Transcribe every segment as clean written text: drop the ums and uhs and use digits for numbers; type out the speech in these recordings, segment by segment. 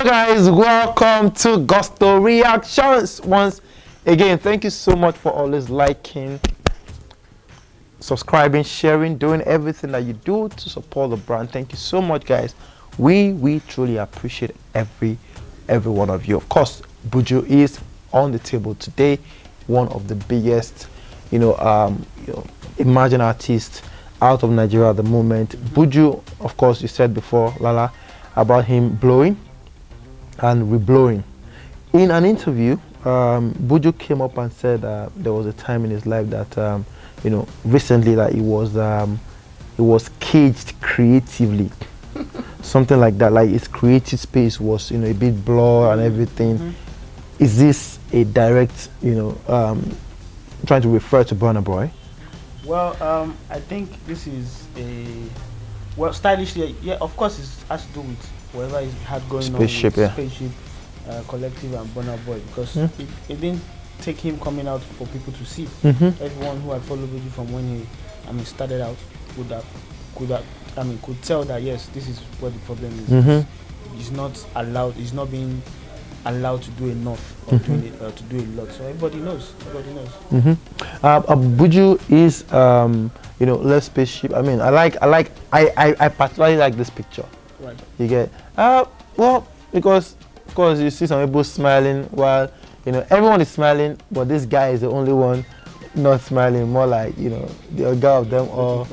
Guys, welcome to Gusto Reactions. Once again, thank you so much for always liking, subscribing, sharing, doing everything that you do to support the brand. Thank you so much, guys. We truly appreciate every one of you. Of course, Buju is on the table today, one of the biggest emerging artists out of Nigeria at the moment. Buju, of course, you said before, Lala, about him blowing and reblowing. In an interview, Buju came up and said there was a time in his life that recently that he was caged creatively, something like that. Like his creative space was a bit blurred and everything. Is this a direct trying to refer to Burna Boy? Well, I think this is stylishly, yeah, of course it has to do with whatever he had going Spaceship, on with Spaceship, Collective and Burna Boy, because it didn't take him coming out for people to see. Everyone who had followed Buju from when he started out could tell that yes, this is what the problem is. He's not allowed, he's not being allowed to do enough or to do a lot. So everybody knows. Buju is less Spaceship. I mean, I particularly like this picture. Right. You get well, because of course you see some people smiling while everyone is smiling, but this guy is the only one not smiling, more like the guy of them all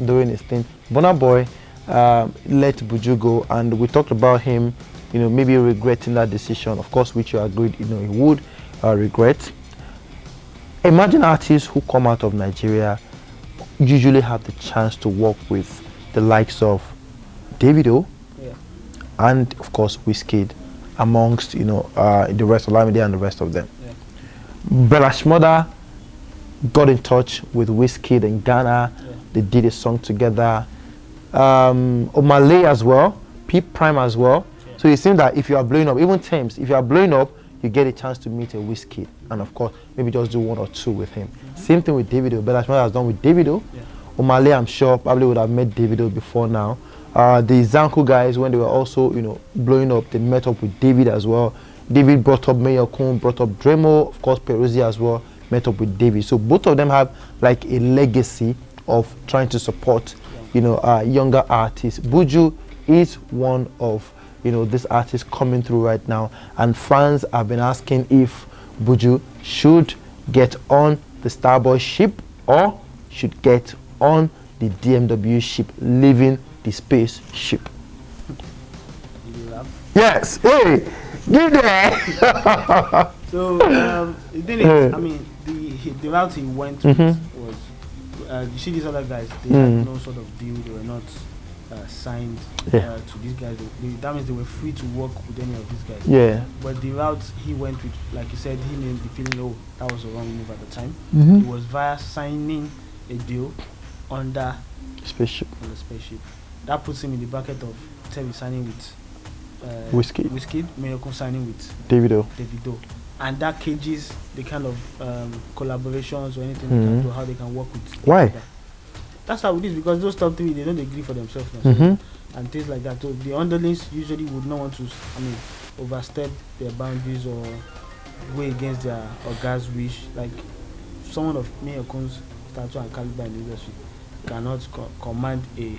doing his thing. Burna Boy let Buju go, and we talked about him maybe regretting that decision, of course, which you agreed he would regret. Emerging artists who come out of Nigeria usually have the chance to work with the likes of Davido, and of course Wizkid, amongst the rest of Lamide and the rest of them. Bella Shmurda got in touch with Wizkid in Ghana. They did a song together. Omale as well, Peep Prime as well. So it seems that if you are blowing up, even Thames, if you are blowing up, you get a chance to meet a Wizkid, and of course maybe just do one or two with him. Same thing with Davido. Bella Shmurda has done with Davido. Omale, I'm sure, probably would have met Davido before now. The Zanku guys, when they were also blowing up, they met up with David as well. David brought up Mayor Kun, brought up Dremo, of course Peruzzi as well met up with David. So both of them have like a legacy of trying to support younger artists. Buju is one of these artists coming through right now, and fans have been asking if Buju should get on the Starboy ship or should get on the DMW ship, leaving the space ship. Yes, hey, give that. So the thing is, I mean, the route he went with was you see these other guys, they had no sort of deal, they were not signed to these guys. That means they were free to work with any of these guys. But the route he went with, like you said, he made the feeling, oh, that was a wrong move at the time. It was via signing a deal under Spaceship. That puts him in the bracket of Terry signing with Wizkid, Mayokun signing with Davido, and that cages the kind of collaborations or anything they can do, how they can work with. Why? That's how it is, because those top three, they don't agree for themselves now, and things like that. So the underlings usually would not want to, overstep their boundaries or go against their orga's wish. Like someone of Mayokun's stature and caliber in the industry cannot command a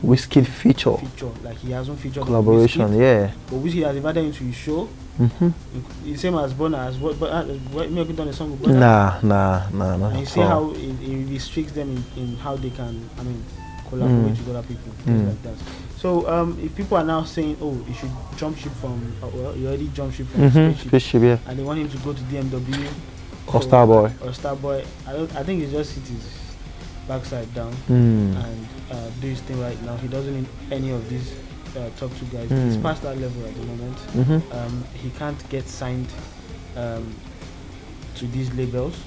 Wizkid feature, like he hasn't featured collaboration, but Wizkid has invited him to his show. The same as Burna, as what Mayokun done a song with Burna. Nah. And you see how it restricts them in how they can, collaborate with other people, things like that. So if people are now saying, oh, you should jump ship from, well, you already jumped ship from Spaceship, and they want him to go to DMW or Starboy. I think he just hit his backside down and do his thing right now. He doesn't need any of these top two guys. He's past that level at the moment. He can't get signed to these labels.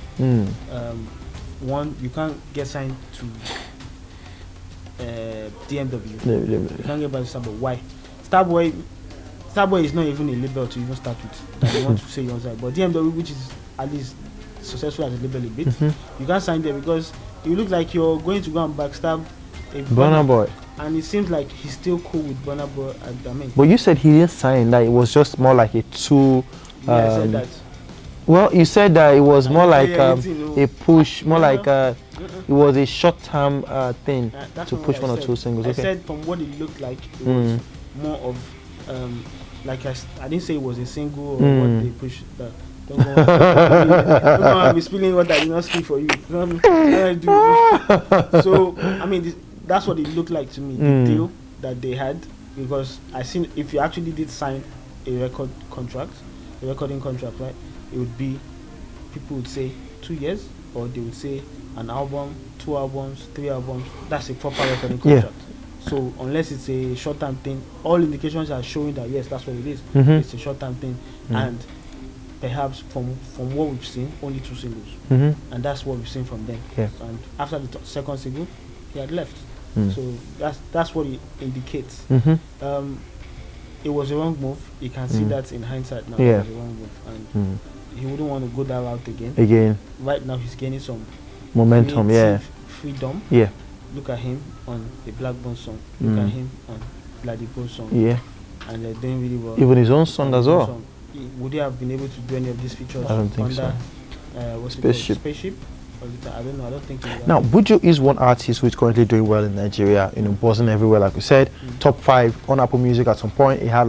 One, you can't get signed to DMW. You can't get by Starboy. Why? Starboy is not even a label to even start with. You want to say your side, but DMW, which is at least successful as a label a bit, you can't sign there because you look like you're going to go and backstab a Burna Boy. and it seems like he's still cool with Burna Boy. I mean, But you said he didn't sign. That it was just more like a two. yeah, I said that. Well, you said that it was more like anything, a push, more like Uh-uh. it was a short-term thing That's to not push what one I or two said. singles. I Okay. said from what it looked like, it was more of like I didn't say it was a single or what they pushed. Don't go be spilling what I did not speak for you. So I mean, that's what it looked like to me. The deal that they had, because I seen if you actually did sign a recording contract, right? It would be, people would say 2 years, or they would say an album, 2 albums, 3 albums. That's a proper recording contract. So unless it's a short-term thing, all indications are showing that yes, that's what it is. It's a short-term thing, and perhaps from what we've seen, only 2 singles, and that's what we've seen from them. And after the second single, he had left. So that's what it indicates. It was a wrong move. You can see that in hindsight now. It was a wrong move, and he wouldn't want to go that route again. Right now, he's gaining some Momentum. freedom. Look at him on the Blackburn song. Look at him on Ladipo song. And they're doing really well. Even his own song as well. Would he have been able to do any of these features? I don't think under, so. Spaceship? I don't know. I don't think. Now, Buju is one artist who is currently doing well in Nigeria. You know, buzzing everywhere, like we said. Top 5 on Apple Music at some point. He had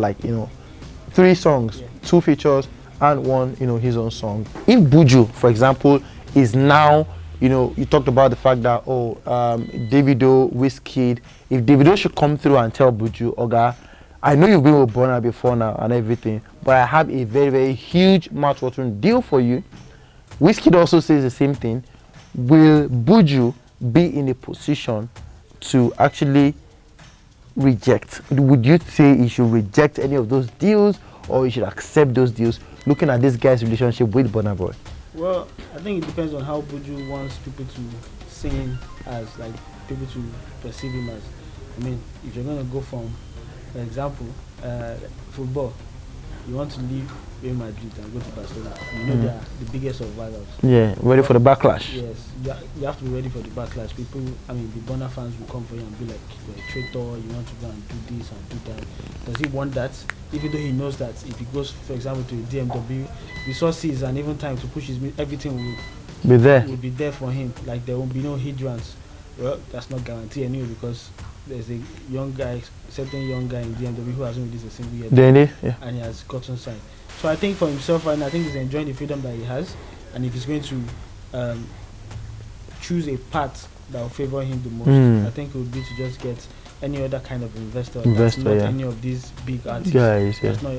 3 songs, 2 features, and 1, his own song. If Buju, for example, is now, you talked about the fact that Davido, Wizkid. If Davido should come through and tell Buju, Oga, I know you've been with Burna before now and everything, but I have a very, very huge mouth-watering deal for you. Wizkid also says the same thing. Will Buju be in a position to actually reject? Would you say he should reject any of those deals, or he should accept those deals, looking at this guy's relationship with Burna Boy? Well, I think it depends on how Buju wants people to see him as, like people to perceive him as. I mean, if you're going to go from, for example, football, you want to leave Real Madrid and go to Barcelona. You know they are the biggest of rivals. Yeah, ready for the backlash. Yes, you have to be ready for the backlash. People, I mean, the Burna fans will come for you and be like, you're a traitor, you want to go and do this and do that. Does he want that? Even though he knows that if he goes, for example, to DMW, resources and even time to push his everything will be there for him. Like there won't be no hindrance. Well, that's not guaranteed anyway, because there's a certain young guy in DMW who hasn't released a single yet, and he has gotten signed. So I think for himself right now, I think he's enjoying the freedom that he has, and if he's going to choose a path that will favor him the most, I think it would be to just get any other kind of investor that's not any of these big artists. That's not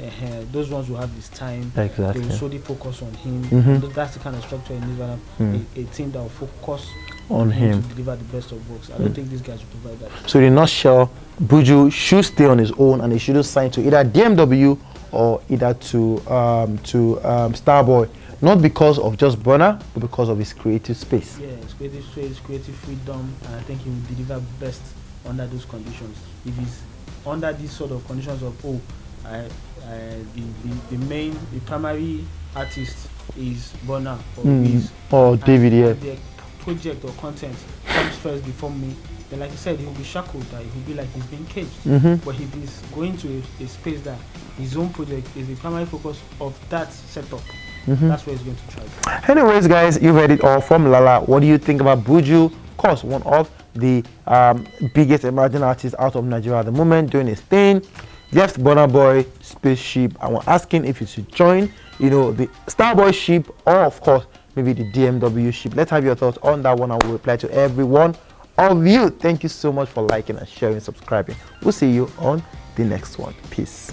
those ones who have this time. They will solely focus on him. That's the kind of structure in this a team that will focus on him to deliver the best of works. I don't think these guys will provide that. So you're not sure Buju should stay on his own and he shouldn't sign to either DMW or either to Starboy, not because of just Burna, but because of his creative space. Yeah, his creative space, creative freedom, and I think he will deliver best under those conditions. If he's under these sort of conditions of the primary artist is Burna or David, the project or content comes first before me, then like I said, he will be shackled, that he will be like he's being caged. But if he's going to a space that his own project is the primary focus of that setup, that's where he's going to try. Anyways, guys, you've heard it all from Lala. What do you think about Buju? Of course, one of the biggest emerging artists out of Nigeria at the moment, doing his thing. Left Burna Boy spaceship, and we're asking if you should join, the Starboy ship, or of course, maybe the DMW ship. Let's have your thoughts on that one. I will reply to every one of you. Thank you so much for liking and sharing, subscribing. We'll see you on the next one. Peace.